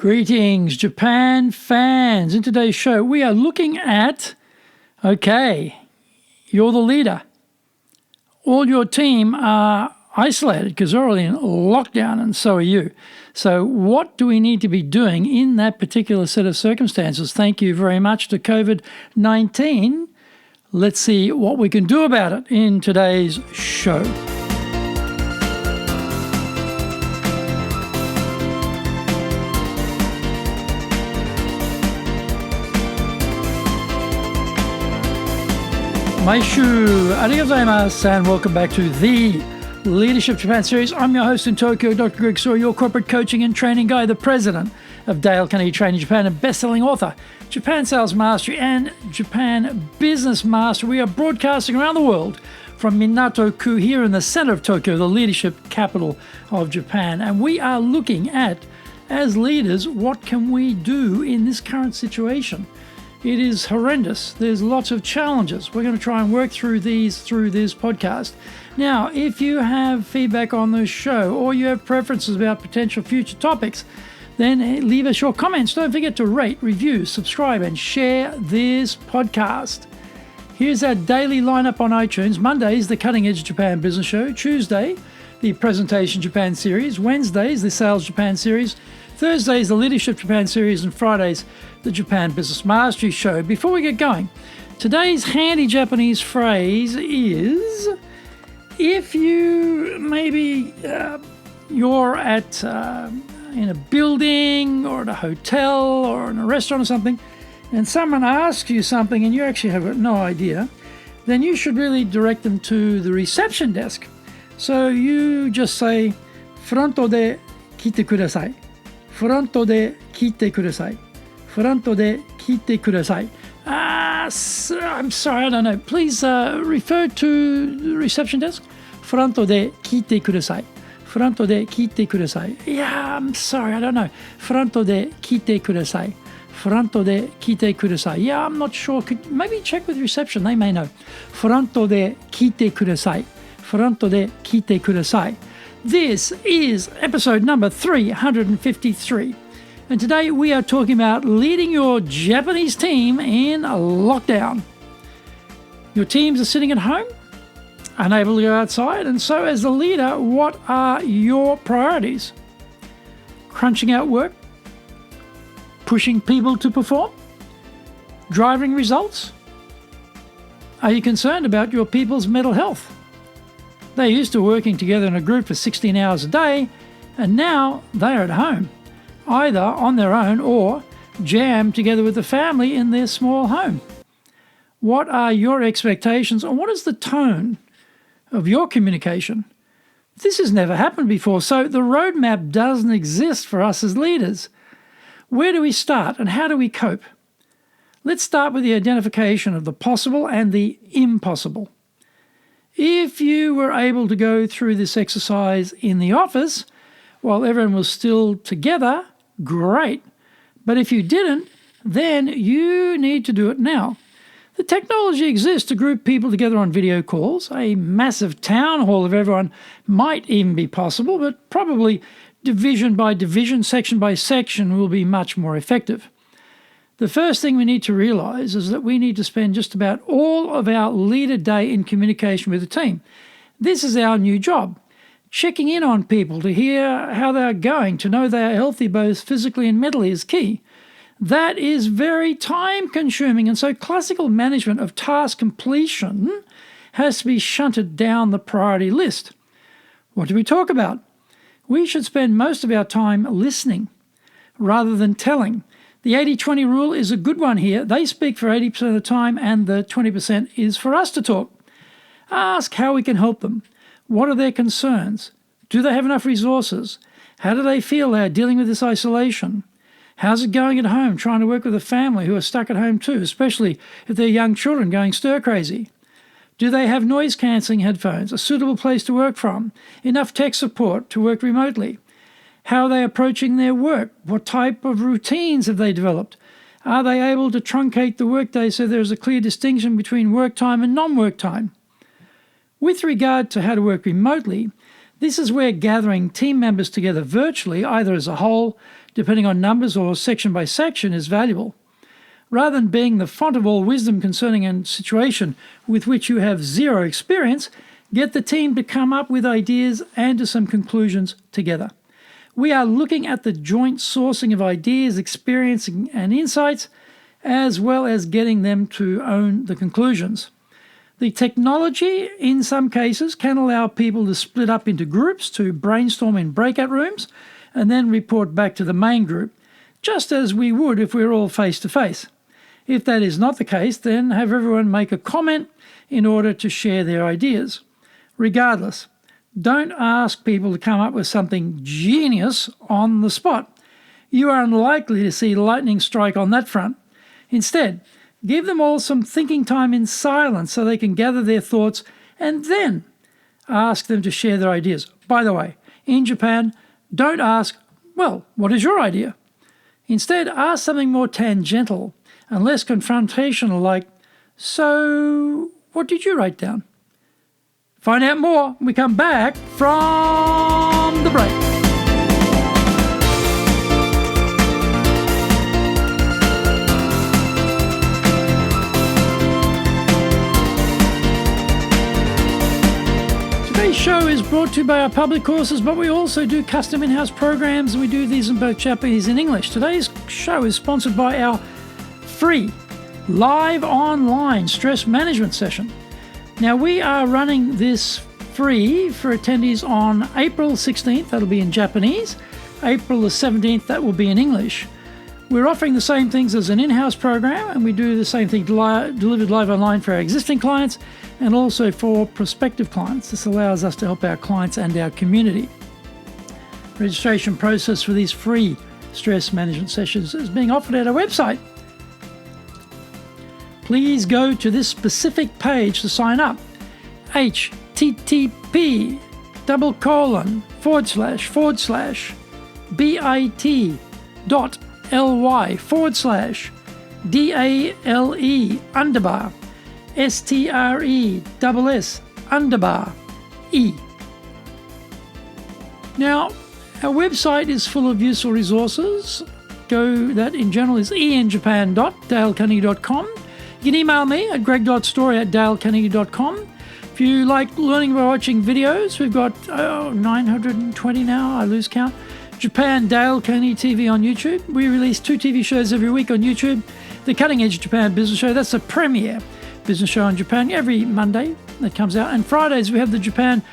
Greetings, Japan fans. In today's show, we are looking at, you're the leader. All your team are isolated because they're already in lockdown, and so are you. So what do we need to be doing in that particular set of circumstances? Thank you very much to COVID-19. Let's see what we can do about it in today's show. Maishu, arigatou gozaimasu, and welcome back to the Leadership Japan series. I'm your host in Tokyo, Dr. Greg Soy, your corporate coaching and training guy, the president of Dale Carnegie Training Japan, and best-selling author, Japan Sales Mastery and Japan Business Master. We are broadcasting around the world from Minato-ku here in the center of Tokyo, the leadership capital of Japan. And we are looking at, as leaders, what can we do in this current situation? It is horrendous. There's lots of challenges. We're going to try and work through these through this podcast. Now, if you have feedback on the show or you have preferences about potential future topics, then leave us your comments. Don't forget to rate, review, subscribe, and share this podcast. Here's our daily lineup on iTunes. Mondays, the Cutting Edge Japan Business Show. Tuesday, the Presentation Japan series. Wednesdays, the Sales Japan series. Thursdays, the Leadership Japan series. And Fridays, the Japan Business Mastery Show. Before we get going, today's handy Japanese phrase is, if you maybe you're at in a building or at a hotel or in a restaurant or something, and someone asks you something and you actually have no idea, then you should really direct them to the reception desk. So you just say, "Fronto de kite kudasai. Fronto de kite kudasai. Fronto de kite kudasai." I'm sorry, I don't know. Please refer to the reception desk. Fronto de kite kudasai. Fronto de kite kudasai. Yeah, I'm sorry, I don't know. Fronto de kite kudasai. Fronto de kite kudasai. Yeah, I'm not sure. Maybe check with reception. They may know. Fronto de kite kudasai. Fronto de kite kudasai. This is episode number 353. And today we are talking about leading your Japanese team in lockdown. Your teams are sitting at home, unable to go outside, and so as the leader, what are your priorities? Crunching out work? Pushing people to perform? Driving results? Are you concerned about your people's mental health? They're used to working together in a group for 16 hours a day, and now they're at home, either on their own or jammed together with the family in their small home. What are your expectations, and what is the tone of your communication? This has never happened before, so the roadmap doesn't exist for us as leaders. Where do we start, and how do we cope? Let's start with the identification of the possible and the impossible. If you were able to go through this exercise in the office while everyone was still together, great. But if you didn't, then you need to do it now. The technology exists to group people together on video calls. A massive town hall of everyone might even be possible, but probably division by division, section by section will be much more effective. The first thing we need to realize is that we need to spend just about all of our leader day in communication with the team. This is our new job. Checking in on people to hear how they are going, to know they are healthy both physically and mentally is key. That is very time-consuming, and so classical management of task completion has to be shunted down the priority list. What do we talk about? We should spend most of our time listening rather than telling. The 80-20 rule is a good one here. They speak for 80% of the time, and the 20% is for us to talk. Ask how we can help them. What are their concerns? Do they have enough resources? How do they feel they are dealing with this isolation? How's it going at home, trying to work with a family who are stuck at home too, especially if they're young children going stir-crazy? Do they have noise-cancelling headphones, a suitable place to work from, enough tech support to work remotely? How are they approaching their work? What type of routines have they developed? Are they able to truncate the workday so there's a clear distinction between work time and non-work time? With regard to how to work remotely, this is where gathering team members together virtually, either as a whole, depending on numbers or section by section, is valuable. Rather than being the font of all wisdom concerning a situation with which you have zero experience, get the team to come up with ideas and to some conclusions together. We are looking at the joint sourcing of ideas, experience, and insights, as well as getting them to own the conclusions. The technology, in some cases, can allow people to split up into groups to brainstorm in breakout rooms and then report back to the main group, just as we would if we were all face-to-face. If that is not the case, then have everyone make a comment in order to share their ideas. Regardless, don't ask people to come up with something genius on the spot. You are unlikely to see lightning strike on that front. Instead, give them all some thinking time in silence so they can gather their thoughts and then ask them to share their ideas. By the way, in Japan, don't ask, well, what is your idea? Instead, ask something more tangential and less confrontational like, so what did you write down? Find out more when we come back from the break. Today's show is brought to you by our public courses, but we also do custom in-house programs, and we do these in both Japanese and English. Today's show is sponsored by our free live online stress management session. Now, we are running this free for attendees on April 16th, that'll be in Japanese, April the 17th, that will be in English. We're offering the same things as an in-house program, and we do the same thing delivered live online for our existing clients and also for prospective clients. This allows us to help our clients and our community. Registration process for these free stress management sessions is being offered at our website. Please go to this specific page to sign up. http://bit.ly/DALE_STRESS_E. Now, our website is full of useful resources. That in general is enjapan.dalecarnegie.com. You can email me at greg.story@dalecarnegie.com. If you like learning by watching videos, we've got 920 now, I lose count. Japan Dale Carnegie TV on YouTube. We release 2 TV shows every week on YouTube. The Cutting Edge Japan Business Show, that's the premier business show in Japan every Monday that comes out. And Fridays we have the Japan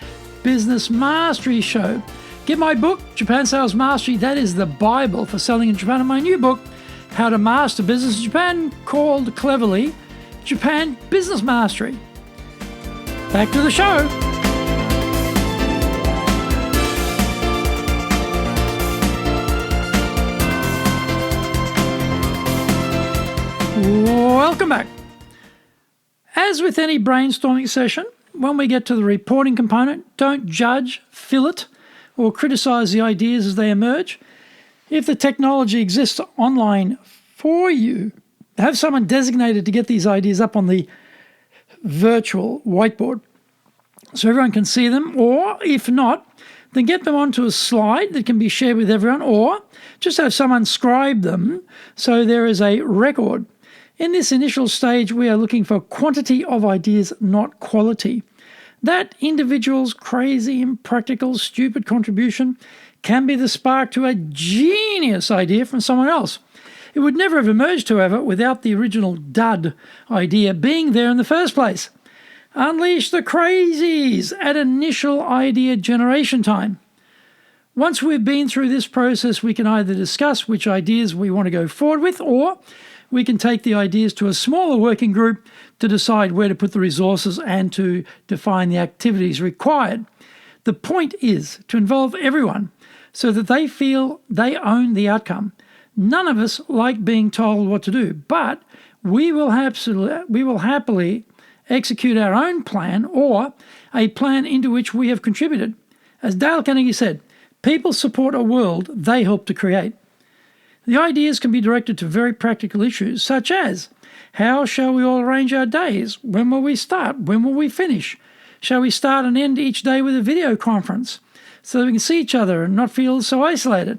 Business Mastery Show. Get my book, Japan Sales Mastery. That is the Bible for selling in Japan. And my new book, How to Master Business in Japan, called cleverly Japan Business Mastery. Back to the show. Welcome back. As with any brainstorming session, when we get to the reporting component, don't judge, fillet, or criticize the ideas as they emerge. If the technology exists online for you, have someone designated to get these ideas up on the virtual whiteboard so everyone can see them, or if not, then get them onto a slide that can be shared with everyone, or just have someone scribe them so there is a record. In this initial stage, we are looking for quantity of ideas, not quality. That individual's crazy, impractical, stupid contribution can be the spark to a genius idea from someone else. It would never have emerged, however, without the original dud idea being there in the first place. Unleash the crazies at initial idea generation time. Once we've been through this process, we can either discuss which ideas we want to go forward with, or we can take the ideas to a smaller working group to decide where to put the resources and to define the activities required. The point is to involve everyone so that they feel they own the outcome. None of us like being told what to do, but we will happily execute our own plan or a plan into which we have contributed. As Dale Carnegie said, people support a world they help to create. The ideas can be directed to very practical issues, such as, how shall we all arrange our days? When will we start? When will we finish? Shall we start and end each day with a video conference so that we can see each other and not feel so isolated?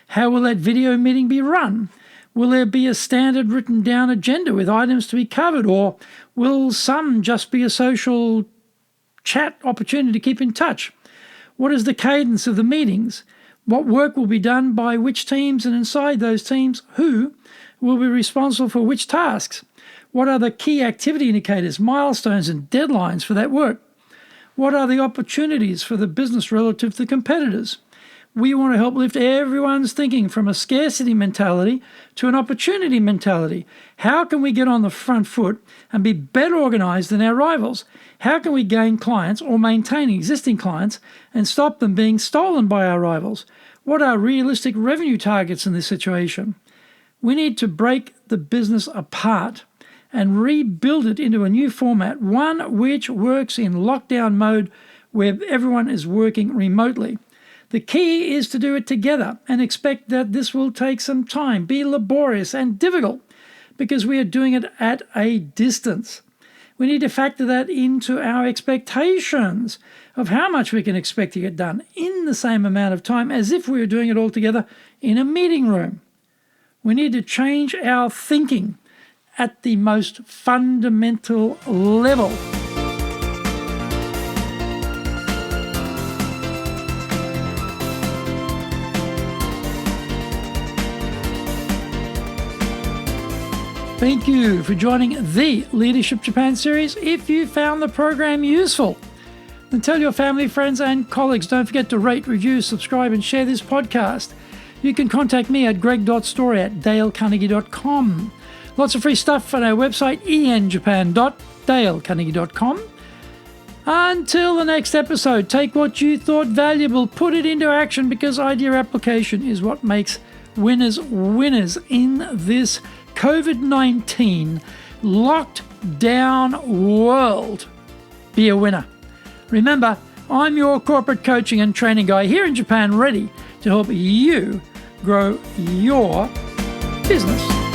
How will that video meeting be run? Will there be a standard written down agenda with items to be covered, or will some just be a social chat opportunity to keep in touch? What is the cadence of the meetings? What work will be done by which teams, and inside those teams, who will be responsible for which tasks? What are the key activity indicators, milestones, and deadlines for that work? What are the opportunities for the business relative to competitors? We want to help lift everyone's thinking from a scarcity mentality to an opportunity mentality. How can we get on the front foot and be better organized than our rivals? How can we gain clients or maintain existing clients and stop them being stolen by our rivals? What are realistic revenue targets in this situation? We need to break the business apart and rebuild it into a new format, one which works in lockdown mode where everyone is working remotely. The key is to do it together and expect that this will take some time, be laborious and difficult, because we are doing it at a distance. We need to factor that into our expectations of how much we can expect to get done in the same amount of time as if we were doing it all together in a meeting room. We need to change our thinking at the most fundamental level. Thank you for joining the Leadership Japan series. If you found the program useful, then tell your family, friends, and colleagues. Don't forget to rate, review, subscribe, and share this podcast. You can contact me at greg.story@dalecarnegie.com. Lots of free stuff on our website, enjapan.dalecarnegie.com. Until the next episode, take what you thought valuable, put it into action, because idea application is what makes winners winners in this COVID-19 locked down world. Be a winner. Remember, I'm your corporate coaching and training guy here in Japan, ready to help you grow your business.